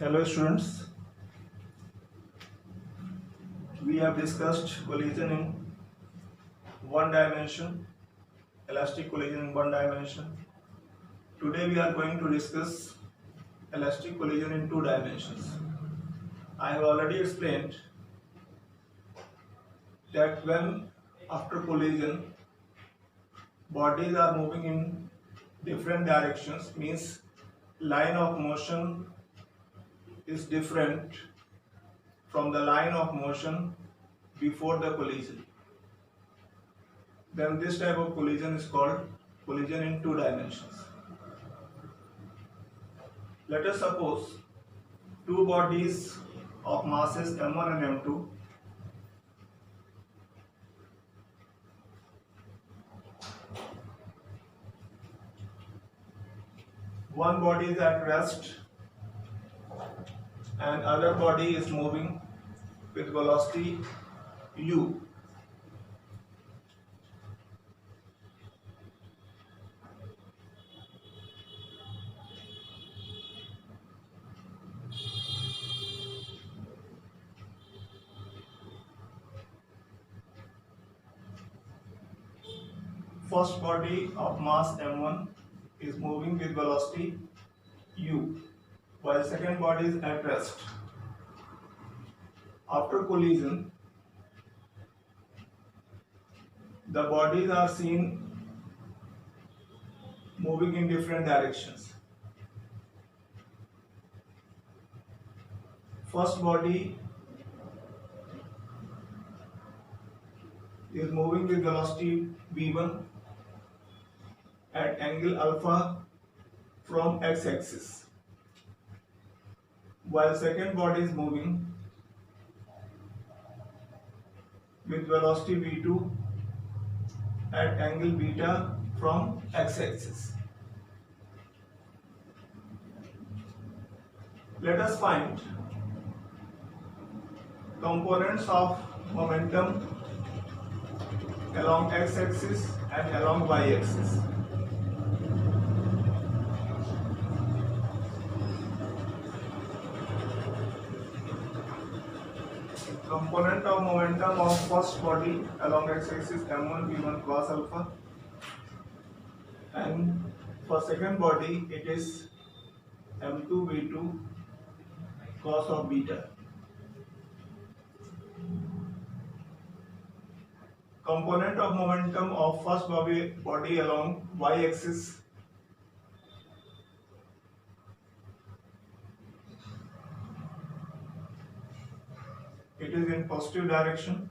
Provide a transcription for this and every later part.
Hello students, we have discussed collision in one dimension, elastic collision in one dimension. Today we are going to discuss elastic collision in two dimensions. I have already explained that when after collision bodies are moving in different directions, means line of motion is different from the line of motion before the collision. Then this type of collision is called collision in two dimensions. Let us suppose two bodies of masses m1 and m2 one body is at rest and other body is moving with velocity u. First body of mass m1 is moving with velocity u while second body is at rest. After collision, the bodies are seen moving in different directions. First body is moving with velocity v1 at angle alpha from x-axis, while second body is moving with velocity v2 at angle beta from x-axis. Let us find components of momentum along x-axis and along y-axis. Component of momentum of first body along x-axis m1 v1 cos alpha, and for second body it is m2 v2 cos of beta. Component of momentum of first body along y-axis it is in positive direction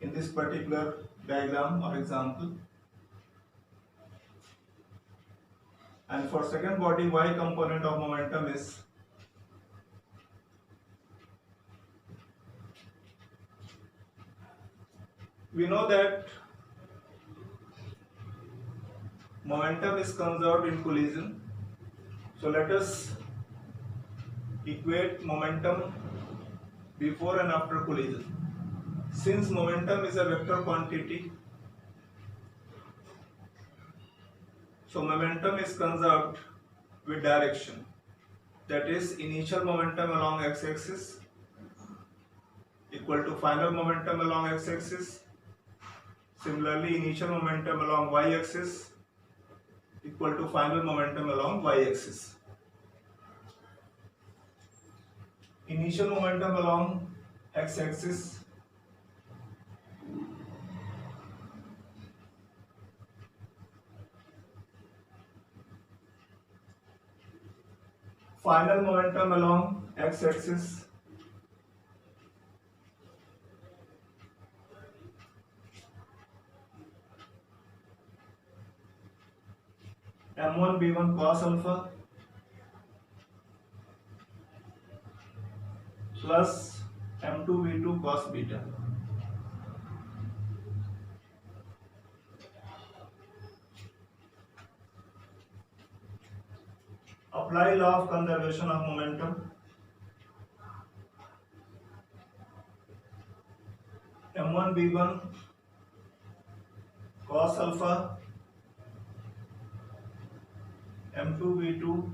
in this particular diagram or example, and for second body y component of momentum is we know that momentum is conserved in collision, so let us equate momentum before and after collision. Since momentum is a vector quantity, so momentum is conserved with direction, that is initial momentum along x-axis equal to final momentum along x-axis. Similarly, initial momentum along y-axis equal to final momentum along y-axis. Initial momentum along x-axis final momentum along x-axis m1 b1 cos alpha plus m2 v2 cos beta. Apply law of conservation of momentum. m1 b1 cos alpha m2 v2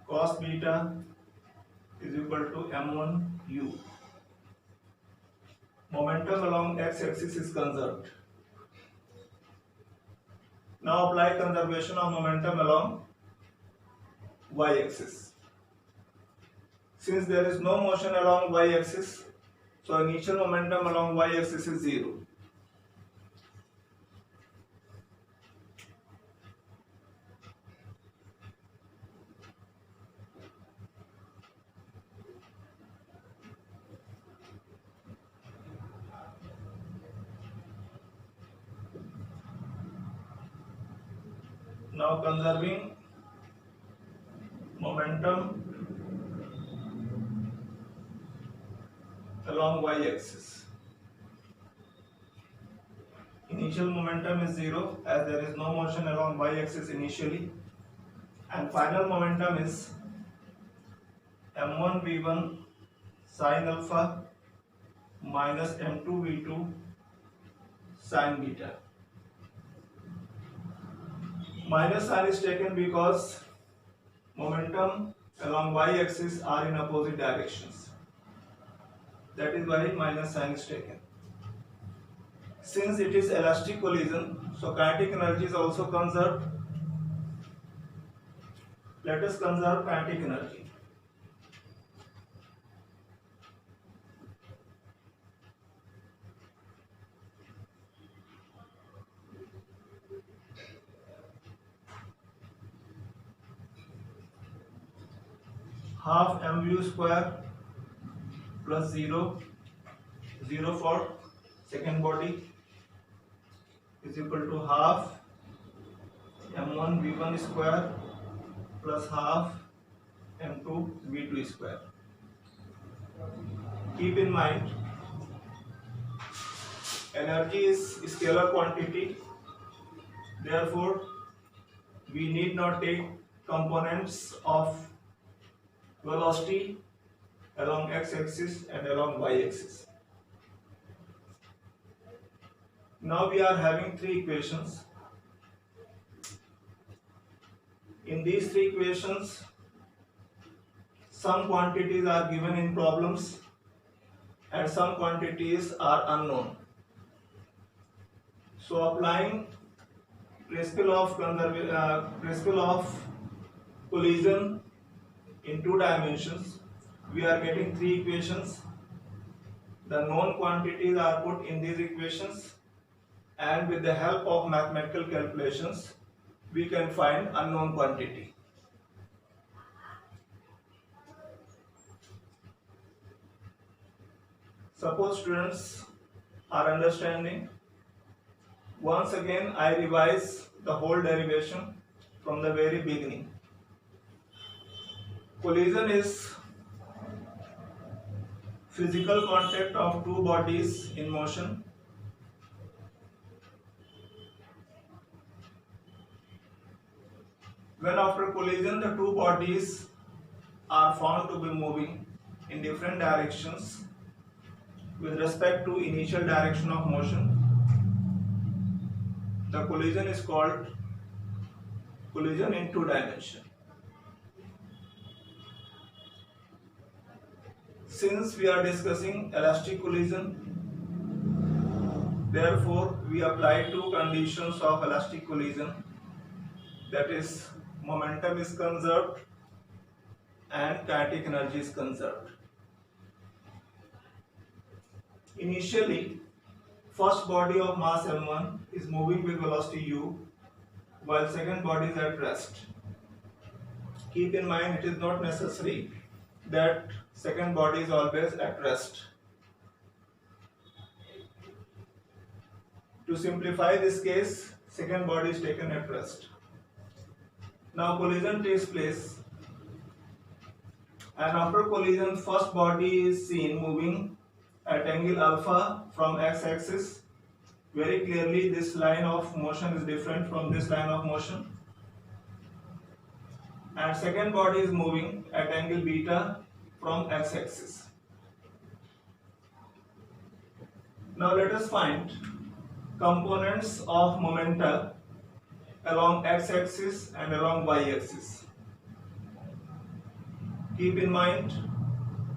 cos beta is equal to m1 u. Momentum along x-axis is conserved. Now apply conservation of momentum along y-axis. Since there is no motion along y-axis, so initial momentum along y-axis is 0. Now conserving momentum along y-axis. Initial momentum is 0 as there is no motion along y-axis initially, and final momentum is m1 v1 sin alpha minus m2 v2 sin beta. Minus sign is taken because momentum along y-axis are in opposite directions. That is why minus sign is taken. Since it is elastic collision, so kinetic energy is also conserved. Let us conserve kinetic energy. Half mvu square plus 0 for second body is equal to half m1 v1 square plus half m2 v2 square. Keep in mind, energy is scalar quantity, therefore we need not take components of velocity along x-axis and along y-axis. Now we are having three equations. In these three equations, some quantities are given in problems and some quantities are unknown. So applying principle of collision in two dimensions, we are getting three equations. The known quantities are put in these equations, and with the help of mathematical calculations, we can find unknown quantity. Suppose students are understanding. Once again, I revise the whole derivation from the very beginning. Collision is physical contact of two bodies in motion. When after collision the two bodies are found to be moving in different directions with respect to initial direction of motion, the collision is called collision in two dimensions. Since we are discussing elastic collision, therefore we apply two conditions of elastic collision, that is, momentum is conserved and kinetic energy is conserved. Initially, first body of mass m1 is moving with velocity u, while second body is at rest. Keep in mind, it is not necessary that second body is always at rest. To simplify this case, second body is taken at rest. Now collision takes place, and after collision first body is seen moving at angle alpha from x-axis. Very clearly this line of motion is different from this line of motion, and second body is moving at angle beta from x-axis. Now let us find components of momentum along x-axis and along y-axis. Keep in mind,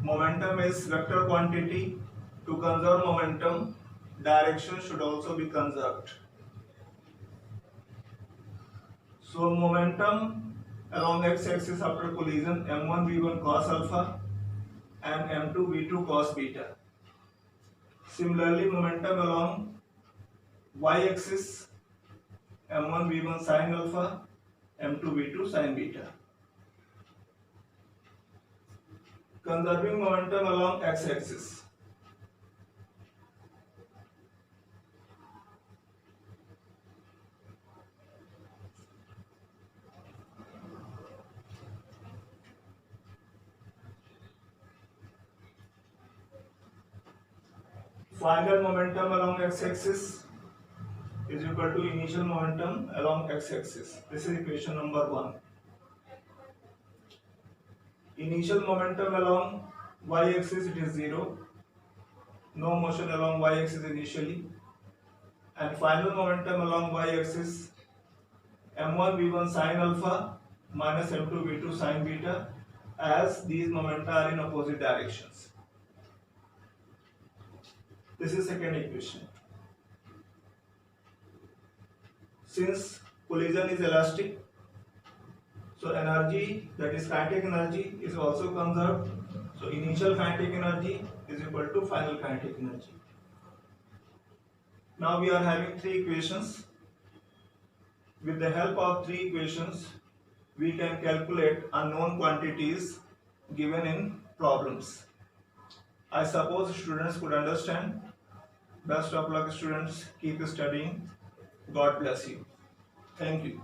momentum is vector quantity. To conserve momentum, direction should also be conserved. So momentum along x-axis after collision, m1 v1 cos alpha and m2 v2 cos beta. Similarly, momentum along y-axis, m1 v1 sin alpha, m2 v2 sin beta. Conserving momentum along x-axis. Final momentum along x-axis is equal to initial momentum along x-axis. This is equation number 1. Initial momentum along y-axis, it is 0. No motion along y-axis initially. And final momentum along y-axis, m1 v1 sin alpha minus m2 v2 sin beta, as these momenta are in opposite directions. This is second equation. Since collision is elastic, so energy, that is kinetic energy, is also conserved. So initial kinetic energy is equal to final kinetic energy. Now we are having three equations. With the help of three equations, we can calculate unknown quantities given in problems. I suppose students could understand. Best of luck, students. Keep studying. God bless you. Thank you.